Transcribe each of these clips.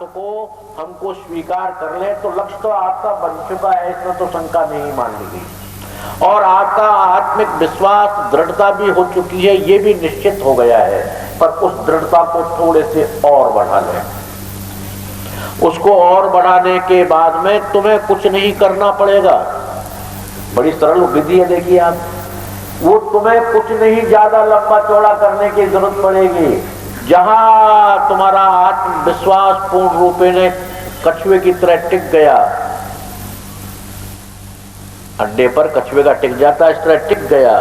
को हमको स्वीकार कर ले तो लक्ष्य तो आपका बन चुका है, इसमें तो शंका नहीं मान ली गई। और आपका आत्मिक विश्वास दृढ़ता भी हो चुकी है, ये भी निश्चित हो गया है। पर उस दृढ़ता को थोड़े से और बढ़ा लें। उसको और बढ़ाने के बाद में तुम्हें कुछ नहीं करना पड़ेगा। बड़ी सरल विधि है, देखिए आप, वो तुम्हें कुछ नहीं ज्यादा लंबा चौड़ा करने की जरूरत पड़ेगी। जहां तुम्हारा आत्मविश्वास पूर्ण रूपे ने कछुए की तरह टिक गया, अंडे पर कछुए का टिक जाता, इस तरह टिक गया,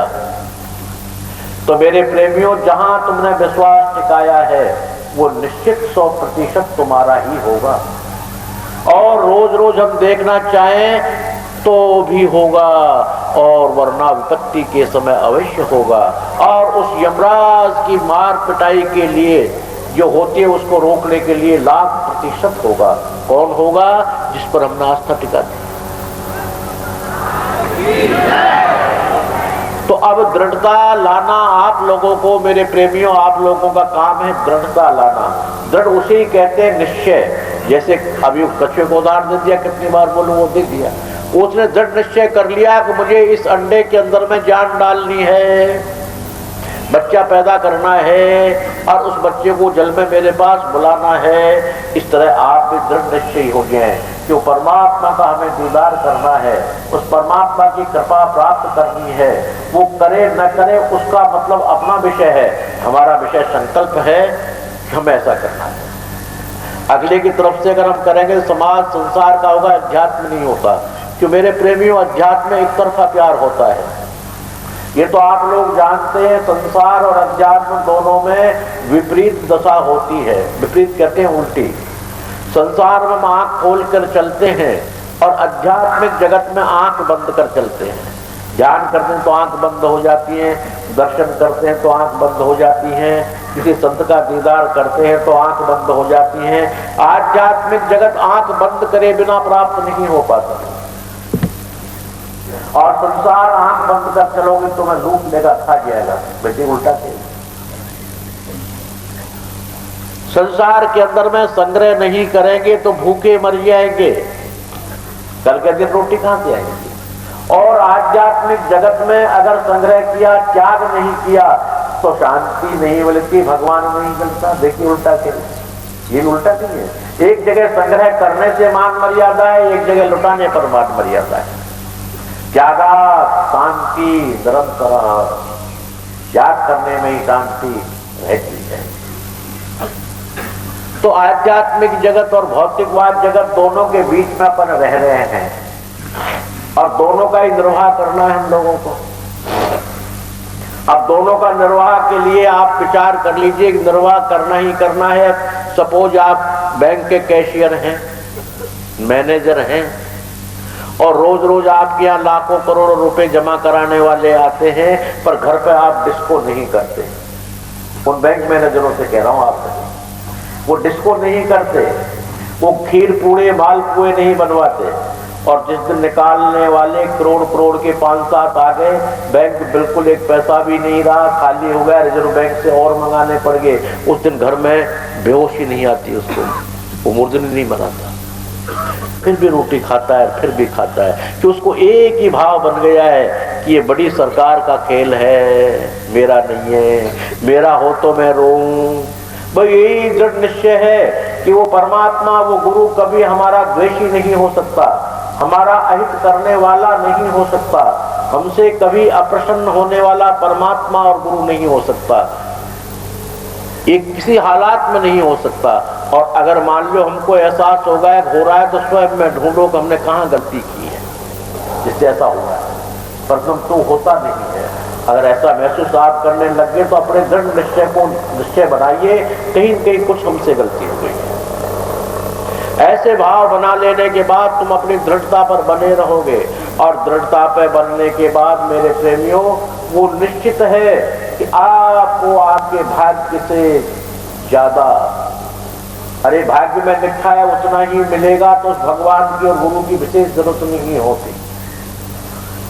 तो मेरे प्रेमियों जहां तुमने विश्वास टिकाया है वो निश्चित 100% तुम्हारा ही होगा। और रोज रोज हम देखना चाहें तो भी होगा, और वरना विपत्ति के समय अवश्य होगा। और उस यमराज की मार पिटाई के लिए जो होती है उसको रोकने के लिए 100% होगा। कौन होगा? जिस पर हमने आस्था टिकाती। तो अब दृढ़ता लाना आप लोगों को, मेरे प्रेमियों, आप लोगों का काम है दृढ़ता लाना। दृढ़ उसे ही कहते हैं निश्चय। जैसे अभी कछुए को उदाहरण दे दिया, कितनी बार बोलूं वो दे दिया। उसने दृढ़ निश्चय कर लिया कि मुझे इस अंडे के अंदर में जान डालनी है, बच्चा पैदा करना है और उस बच्चे को जल में मेरे पास बुलाना है। इस तरह आप भी दृढ़ निश्चय हो जाएं कि वो परमात्मा का हमें दीदार करना है, उस परमात्मा की कृपा प्राप्त करनी है। वो करे न करे उसका मतलब अपना विषय है, हमारा विषय संकल्प है कि हमें ऐसा करना है। अगले की तरफ से अगर हम करेंगे तो समाज संसार का होगा, अध्यात्म नहीं होता। क्यों मेरे प्रेमियों, अध्यात्म में एक तरफा प्यार होता है, ये तो आप लोग जानते हैं। संसार और अध्यात्म दोनों में विपरीत दशा होती है। विपरीत कहते हैं उल्टी। संसार में हम आंख खोल कर चलते हैं और आध्यात्मिक जगत में आंख बंद कर चलते हैं। ध्यान करते हैं तो आंख बंद हो जाती है, दर्शन करते हैं तो आंख बंद हो जाती है, किसी संत का दीदार करते हैं तो आंख बंद हो जाती है। आध्यात्मिक जगत आंख बंद करे बिना प्राप्त नहीं हो पाता। और संसार आंख बंद कर चलोगे तो मैं लूट लेगा, खा जाएगा। बेटे उल्टा थे। संसार के अंदर में संग्रह नहीं करेंगे तो भूखे मर जाएंगे, कल के दिन रोटी कहां से आएगी। और आध्यात्मिक जगत में अगर संग्रह किया, त्याग नहीं किया तो शांति नहीं मिलती, भगवान नहीं मिलता। देखिए उल्टा थे, ये उल्टा नहीं है। एक जगह संग्रह करने से मान मर्यादा है, एक जगह लुटाने पर मान मर्यादा है। त्यागा शांति निरंतर, त्याग करने में ही शांति रहती है। तो आध्यात्मिक जगत और भौतिकवाद जगत दोनों के बीच में अपन रह रहे हैं और दोनों का ही निर्वाह करना है हम लोगों को। अब दोनों का निर्वाह के लिए आप विचार कर लीजिए कि निर्वाह करना ही करना है। सपोज आप बैंक के कैशियर हैं, मैनेजर हैं और रोज रोज आपके यहाँ लाखों करोड़ों रुपए जमा कराने वाले आते हैं, पर घर पे आप डिस्को नहीं करते। उन बैंक मैनेजरों से कह रहा हूं आपसे, वो डिस्को नहीं करते, वो खीर पूड़े मालपुए नहीं बनवाते। और जिस दिन निकालने वाले करोड़ करोड़ के 5-7 आ गए, बैंक बिल्कुल एक पैसा भी नहीं रहा, खाली हो गया, रिजर्व बैंक से और मंगाने पड़ गए, उस दिन घर में बेहोशी नहीं आती उसको, वो मूर्धनी नहीं बनाता, फिर भी रोटी खाता है, फिर भी खाता है कि उसको एक ही भाव बन गया है कि ये बड़ी सरकार का खेल है, मेरा नहीं है, मेरा हो तो मैं रोऊं। भाई यही दृढ़ निश्चय है कि वो परमात्मा, वो गुरु कभी हमारा द्वेषी नहीं हो सकता, हमारा अहित करने वाला नहीं हो सकता, हमसे कभी अप्रसन्न होने वाला परमात्मा और गुरु नहीं हो सकता, ये किसी हालात में नहीं हो सकता। और अगर मान लो हमको एहसास हो गया हो रहा है तो स्वयं में ढूंढो कि हमने कहाँ गलती की है जिससे ऐसा हुआ है, पर तो होता नहीं है। अगर ऐसा महसूस आप करने लग गए तो अपने दृढ़ निश्चय को निश्चय बनाइए, कहीं न कहीं कुछ हमसे गलती हो गई है। ऐसे भाव बना लेने के बाद तुम अपनी दृढ़ता पर बने रहोगे और दृढ़ता पर बनने के बाद मेरे प्रेमियों, वो निश्चित है कि आपको आपके भाग्य से ज्यादा, अरे भाग्य में लिखा है उतना ही मिलेगा, तो उस भगवान की और गुरु की विशेष जरूरत नहीं होती।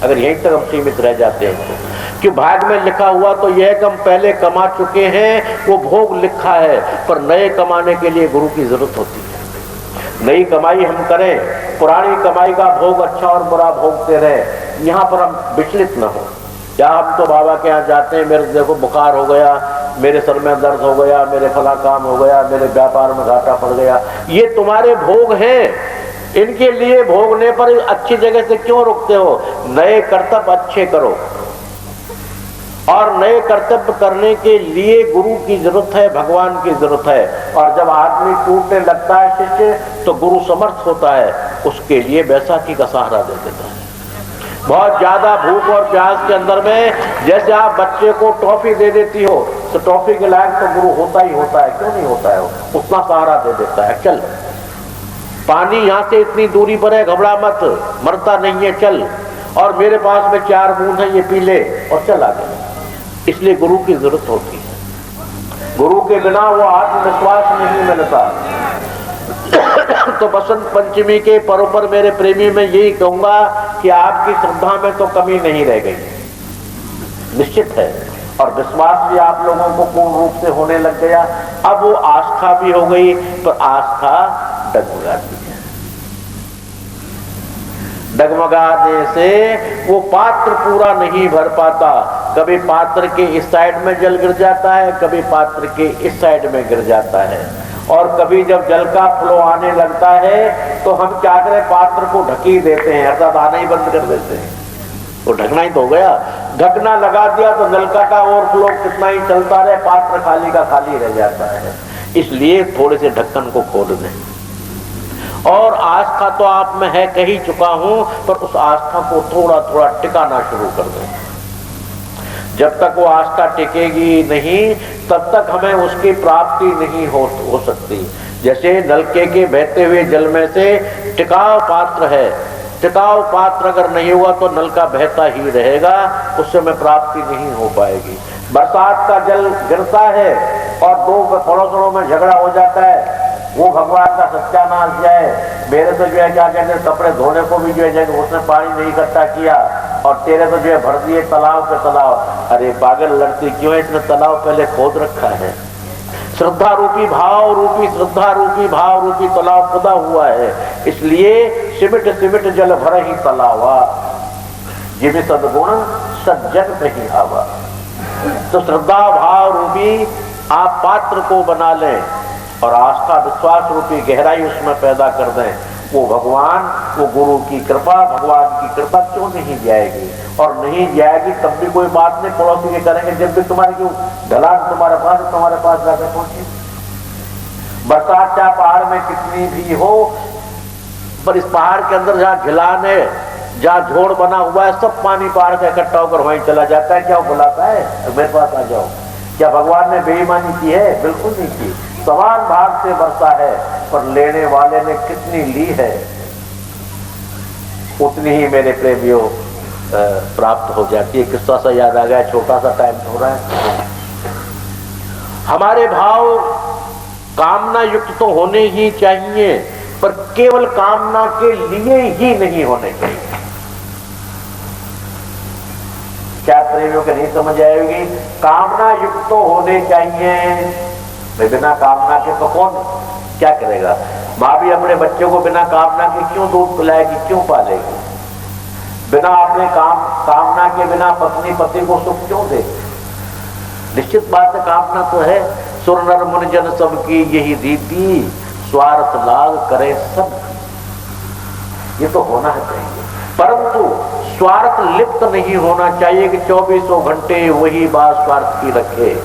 अगर यहीं तक हम सीमित रह जाते हैं तो, कि भाग्य में लिखा हुआ तो यह कि हम पहले कमा चुके हैं, वो भोग लिखा है, पर नए कमाने के लिए गुरु की जरूरत होती है। नई कमाई हम करें, पुरानी कमाई का भोग अच्छा और बुरा भोगते रहे, यहाँ पर हम विचलित न हो। क्या हम तो बाबा के यहाँ जाते हैं, मेरे देखो बुखार हो गया, मेरे सर में दर्द हो गया, मेरे फला काम हो गया, मेरे व्यापार में घाटा पड़ गया, ये तुम्हारे भोग हैं। इनके लिए भोगने पर अच्छी जगह से क्यों रुकते हो? नए कर्तव्य अच्छे करो, और नए कर्तव्य करने के लिए गुरु की जरूरत है, भगवान की जरूरत है। और जब आदमी टूटने लगता है शिष्य, तो गुरु समर्थ होता है, उसके लिए बैसाखी का सहारा दे देता है। बहुत ज्यादा भूख और प्यास के अंदर में जैसे आप बच्चे को टॉफी दे देती हो, तो टॉफी के लायक तो गुरु होता ही होता है, क्यों नहीं होता है? उतना सहारा दे देता है। चल, पानी यहाँ से इतनी दूरी पर है, घबरा मत, मरता नहीं है, चल, और मेरे पास में 4 बूंद है, ये पी ले और चल आगे। इसलिए गुरु की जरूरत होती है। गुरु के बिना वो आत्मविश्वास नहीं मिलता। तो बसंत पंचमी के पर्व पर मेरे प्रेमी में यही कहूंगा कि आपकी श्रद्धा में तो कमी नहीं रह गई, निश्चित है, और विश्वास भी आप लोगों को पूर्ण रूप से होने लग गया। अब वो आस्था भी हो गई, पर आस्था डगमगाती है। डगमगाने से वो पात्र पूरा नहीं भर पाता। कभी पात्र के इस साइड में जल गिर जाता है, कभी पात्र के इस साइड में गिर जाता है, और कभी जब जल का फ्लो आने लगता है तो हम क्या करें, पात्र को ढक ही देते हैं, अर्थात आना ही बंद कर देते हैं। वो ढकना ही तो हो गया, ढकना लगा दिया तो नलका का ओवरफ्लो कितना ही चलता रहे, पात्र खाली का खाली रह जाता है। इसलिए थोड़े से ढक्कन को खोल दें। और आस्था तो आप में है, कह ही चुका हूं, पर उस आस्था को थोड़ा थोड़ा टिकाना शुरू कर दें। जब तक वो आस्था टिकेगी नहीं, तब तक हमें उसकी प्राप्ति नहीं हो सकती। जैसे नलके के बहते हुए जल में से टिकाव पात्र है, टिकाव पात्र अगर नहीं हुआ तो नलका बहता ही रहेगा, उससे में प्राप्ति नहीं हो पाएगी। बरसात का जल गिरता है और 2 पड़ोसों में झगड़ा हो जाता है, वो भगवान का सत्यानाश जाए। मेरे तो जो है क्या कहते हैं, कपड़े धोने को भी जो है उसने पानी नहीं इकट्ठा किया, और तेरे तो जो है भर दिए तालाब पे तालाब। अरे पागल लड़ती क्यों है, इसने तालाब पहले खोद रखा है। श्रद्धा रूपी भाव रूपी, श्रद्धा रूपी भाव रूपी तालाब खुदा हुआ है। इसलिए सिमट सिमट जल भर ही तालावा, जिम सदगुण सज्जन नहीं आवा। तो श्रद्धा भाव रूपी आप पात्र को बना लें, और आस्था विश्वास रूपी गहराई उसमें पैदा कर दें। वो भगवान, वो गुरु की कृपा, भगवान की कृपा क्यों नहीं जाएगी? और नहीं जाएगी तब भी कोई बात नहीं, पड़ोसी के करेंगे, जब भी तुम्हारी क्यों ढलान तुम्हारे पास जाकर पहुंचे। बरसात चाहे पहाड़ में कितनी भी हो, पर इस पहाड़ के अंदर जहाँ ढलान है, जहाँ झोड़ बना हुआ है, सब पानी पहाड़ का इकट्ठा होकर वहीं चला जाता है। क्या वो बुलाता है मेरे पास आ जाओ? क्या भगवान ने बेईमानी की है? बिल्कुल नहीं की। समान भाग से बरसा है, पर लेने वाले ने कितनी ली है, उतनी ही मेरे प्रेमियों प्राप्त हो जाती है। किस्सा सा याद आ गया, छोटा सा टाइम हो रहा है। हमारे भाव कामना युक्त तो होने ही चाहिए, पर केवल कामना के लिए ही नहीं होने चाहिए। क्या प्रेमियों के नहीं समझ आएगी? कामना युक्त तो होने चाहिए, बिना कामना के तो कौन क्या करेगा? माँ भी अपने बच्चों को बिना कामना के क्यों दूध पिलाएगी, क्यों पालेगी? बिना अपने कामना के बिना पत्नी पति को सुख क्यों दे? निश्चित बात है, कामना तो है। सुर नर मुनि जन सबकी यही रीति, स्वार्थ लाग करे सब, ये तो होना चाहिए। परंतु स्वार्थ लिप्त नहीं होना चाहिए कि 24 घंटे वही बात स्वार्थ की रखे।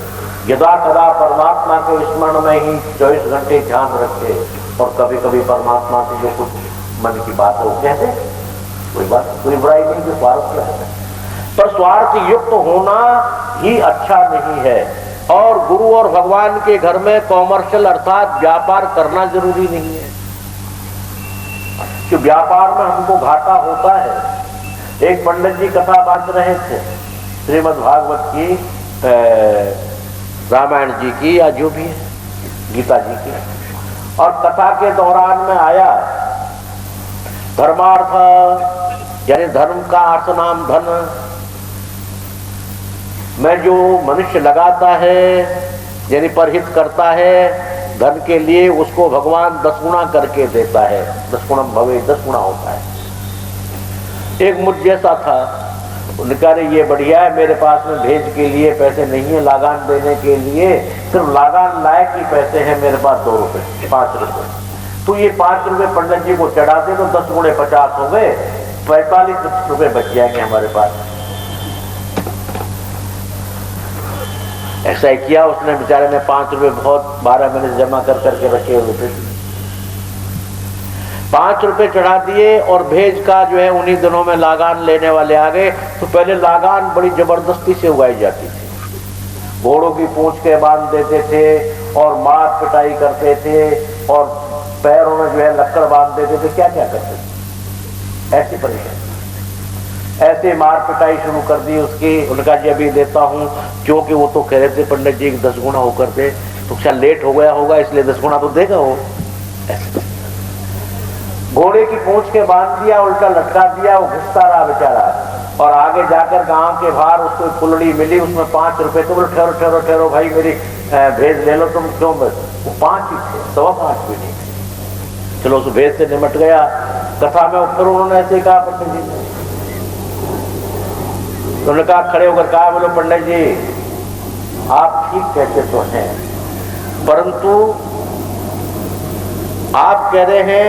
यदा कदा परमात्मा के स्मरण में ही 24 घंटे ध्यान रखे, और कभी कभी परमात्मा से जो कुछ मन की बात है वो कह दे, कोई बात, कोई बुराई नहीं कि स्वार्थ है, पर स्वार्थ युक्त होना ही अच्छा नहीं है। और गुरु और भगवान के घर में कॉमर्शियल अर्थात व्यापार करना जरूरी नहीं है, कि व्यापार में हमको घाटा होता है। एक पंडित जी कथा बांध रहे थे, श्रीमद् भागवत की, रामायण जी की, या जो भी है, गीता जी की, और कथा के दौरान में आया धर्मार्थ, यानी धर्म का अर्थ नाम धन में जो मनुष्य लगाता है, यानी परहित करता है, धन के लिए उसको भगवान 10 गुना करके देता है। 10 गुणम भवे, 10 गुना होता है। एक मुझ जैसा था, उनका ये बढ़िया है, मेरे पास में भेज के लिए पैसे नहीं है, लागान देने के लिए सिर्फ लागान लायक ही पैसे हैं मेरे पास 2 रुपए 5 रुपए। तो ये 5 रुपए पंडित जी को चढ़ा दे तो 10 गुणे 50 हो गए, 45 रुपए बच जाएंगे हमारे पास। ऐसा ही किया उसने, बेचारे ने 5 रुपए बहुत 12 महीने जमा कर करके रखे हुए थे, 5 रुपए चढ़ा दिए और भेज का जो है उन्हीं दिनों में लागान लेने वाले आ गए। तो पहले लागान बड़ी जबरदस्ती से उगाई जाती थी, घोड़ों की पूंछ के बांध देते थे और मार पिटाई करते थे और पैरों में जो है लक्कड़ बांध देते थे, क्या क्या करते थे, ऐसी परेशानी, ऐसे मार पिटाई शुरू कर दी उसकी। उनका जी अभी देता हूं, क्योंकि वो तो कह रहे थे पंडित जी 10 गुना होकर दे, तो क्या लेट हो गया होगा इसलिए 10 गुना तो देगा वो। घोड़े की पूंछ के बांध दिया, उल्टा लटका दिया, वो घिसता रहा बेचारा। और आगे जाकर गांव के बाहर उसको कुल्लड़ी मिली, उसमें 5 रुपए। तो बोले ठहरो ठहरो ठहरो भाई, मेरी भेज ले लो तुम, क्यों? बस वो 5 ही थे, 5.25 भी नहीं। चलो उस भेज से निमट गया। कथा में फिर उन्होंने ऐसे कहा पंडित जी, उन्होंने कहा, खड़े होकर कहा, बोलो पंडित जी आप ठीक कहते तो हैं, परंतु आप कह रहे हैं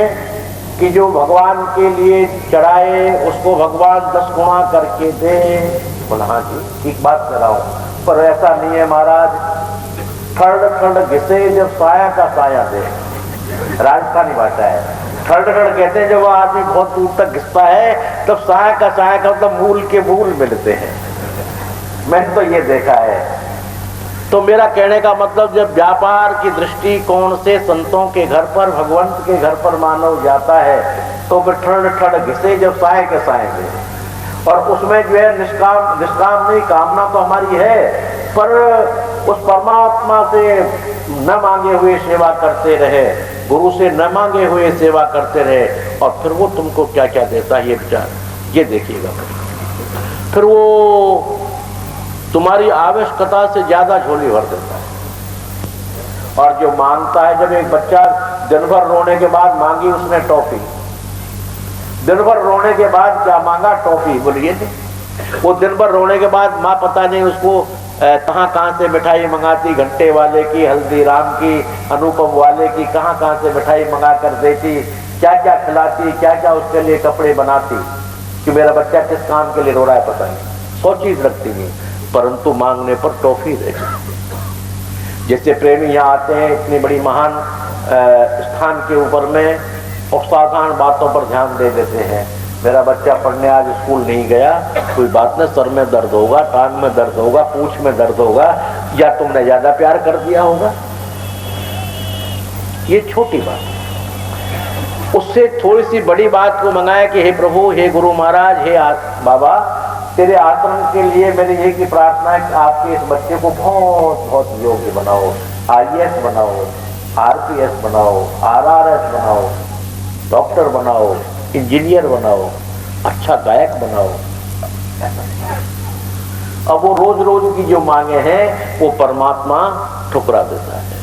कि जो भगवान के लिए चढ़ाए उसको भगवान 10 गुना करके दे। बोला हाँ जी ठीक बात कर रहा हूं, पर ऐसा नहीं है महाराज। खड़ खड़ घिसे जब साया का साया दे, राजस्थानी भाषा है। खड़ खड़ कहते हैं जब वो आदमी बहुत दूर तक घिसता है तब साया का मतलब मूल के मूल मिलते हैं। मैंने तो ये देखा है। तो मेरा कहने का मतलब, जब व्यापार की दृष्टिकोण से संतों के घर पर, भगवंत के घर पर मानव जाता है तो फिर ठड़ ठड़ घिसे जब साए के साए दे। और उसमें जो है निष्काम नहीं, कामना तो हमारी है, पर उस परमात्मा से न मांगे हुए सेवा करते रहे, गुरु से न मांगे हुए सेवा करते रहे, और फिर वो तुमको क्या क्या देता है ये विचार, ये देखिएगा। फिर वो तुम्हारी आवश्यकता से ज्यादा झोली भर देता है। और जो मांगता है, जब एक बच्चा दिन भर रोने के बाद मांगी उसने टॉफी, दिन भर रोने के बाद क्या मांगा? टॉफी। बोलिए वो दिन भर रोने के बाद माँ पता नहीं उसको कहाँ से मिठाई मंगाती, घंटे वाले की, हल्दीराम की, अनुपम वाले की, कहाँ से मिठाई मंगा कर देती, क्या क्या खिलाती, क्या क्या उसके लिए कपड़े बनाती कि मेरा बच्चा किस काम के लिए रो रहा है पता नहीं, 100 चीज रखती है, परंतु मांगने पर टॉफी देती। जैसे प्रेमी यहाँ आते हैं इतनी बड़ी महान स्थान के ऊपर में और साधारण बातों पर ध्यान दे देते हैं। मेरा बच्चा पढ़ने आज स्कूल नहीं गया, कोई बात नहीं, सर में दर्द होगा, टांग में दर्द होगा, पूंछ में दर्द होगा, या तुमने ज्यादा प्यार कर दिया होगा। ये छोटी बात। उससे थोड़ी सी बड़ी बात को मंगाया कि हे प्रभु, हे गुरु महाराज, हे बाबा, तेरे आश्रम के लिए मेरी यही की प्रार्थना है कि आपके इस बच्चे को बहुत बहुत योग्य बनाओ, IAS बनाओ, RPS बनाओ, RRS बनाओ, डॉक्टर बनाओ, इंजीनियर बनाओ, अच्छा गायक बनाओ। अब वो रोज रोज की जो मांगे हैं वो परमात्मा ठुकरा देता है।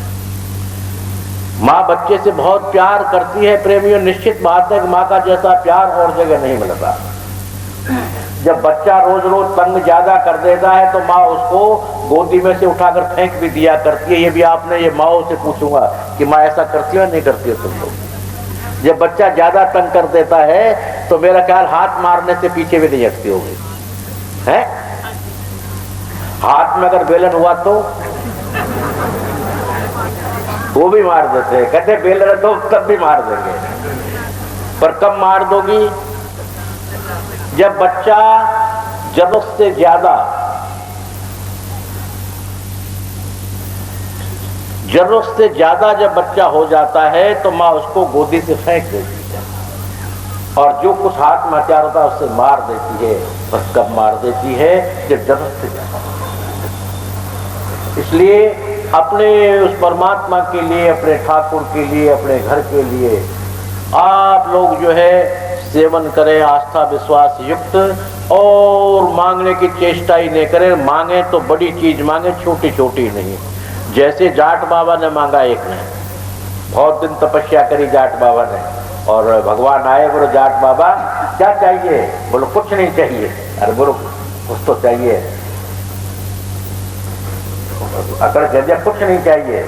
माँ बच्चे से बहुत प्यार करती है प्रेमियों, निश्चित बात है कि माँ का जैसा प्यार और जगह नहीं मिलता। जब बच्चा रोज रोज तंग ज्यादा कर देता है तो माँ उसको गोदी में से उठाकर फेंक भी दिया करती है। ये भी आपने ये माओ से पूछूंगा कि माँ ऐसा करती है नहीं करती है तुम लोग? जब बच्चा ज्यादा तंग कर देता है तो मेरा ख्याल हाथ मारने से पीछे भी नहीं हटती होगी, है? हाथ में अगर बेलन हुआ तो वो भी मार देते हैं, कहते बेलन तो तब भी मार देंगे, पर कब मार दोगी? जब बच्चा जरूरत से ज्यादा जब बच्चा हो जाता है तो माँ उसको गोदी से फेंक देती है और जो कुछ हाथ में हथियार होता है उससे मार देती है। बस कब मार देती है? जब जरूरत से ज्यादा। इसलिए अपने उस परमात्मा के लिए, अपने ठाकुर के लिए, अपने घर के लिए आप लोग जो है सेवन करें आस्था विश्वास युक्त, और मांगने की चेष्टा ही नहीं करें। मांगे तो बड़ी चीज मांगे, छोटी छोटी नहीं। जैसे जाट बाबा ने मांगा एक ने, बहुत दिन तपस्या करी जाट बाबा ने, और भगवान आए, बोलो जाट बाबा क्या चाहिए? बोलो कुछ नहीं चाहिए। अरे बोलो कुछ तो चाहिए। अकड़ कह दिया कुछ नहीं चाहिए।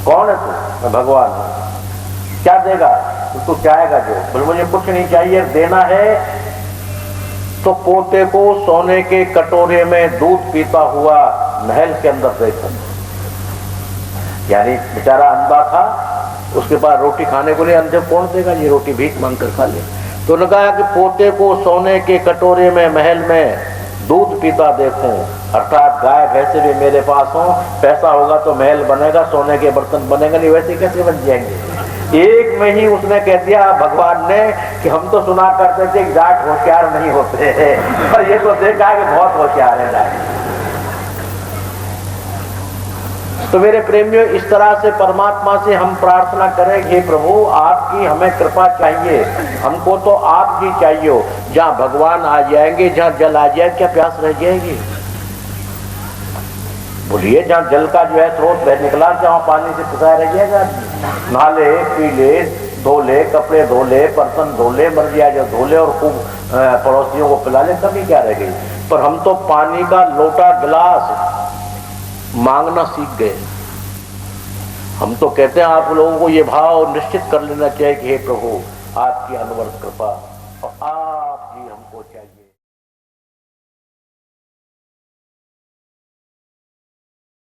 कौन है तू? मैं भगवान हूं। क्या देगा? तू चाहेगा जो। बोले मुझे कुछ नहीं चाहिए, देना है तो पोते को सोने के कटोरे में दूध पीता हुआ महल के अंदर देखो। यानी बेचारा अंधा था, उसके पास रोटी खाने को नहीं, अंधे कौन देगा ये रोटी, भीख मांग कर खा ले। तो उन्होंने कहा कि पोते को सोने के कटोरे में महल में दूध पीता देखूं, अर्थात गाय भैंसे भी मेरे पास हो, पैसा होगा तो महल बनेगा, सोने के बर्तन बनेगा, नहीं वैसे कैसे बन जाएंगे। एक में ही उसने कह दिया भगवान ने कि हम तो सुना करते थे जाट होशियार नहीं होते हैं, और ये तो देखा कि बहुत होशियार है जाट। तो मेरे प्रेमियों, इस तरह से परमात्मा से हम प्रार्थना करें, हे प्रभु आपकी हमें कृपा चाहिए, हमको तो आप जी चाहिए हो। जहाँ भगवान आ जाएंगे, जहाँ जल आ जाए, क्या प्यास रह जाएगी? बोलिए, जहाँ जल का जो है स्रोत बह निकला, जहाँ पानी से पिसाया रह जाएगा। नहा ले, पी ले, धो ले, कपड़े धो ले, बर्तन धो ले, मर गया जो धो ले, और खूब पड़ोसियों को पिला ले, कभी क्या रह गई। पर हम तो पानी का लोटा गिलास मांगना सीख गए। हम तो कहते हैं आप लोगों को ये भाव निश्चित कर लेना चाहिए कि हे प्रभु आपकी अनवरत कृपा और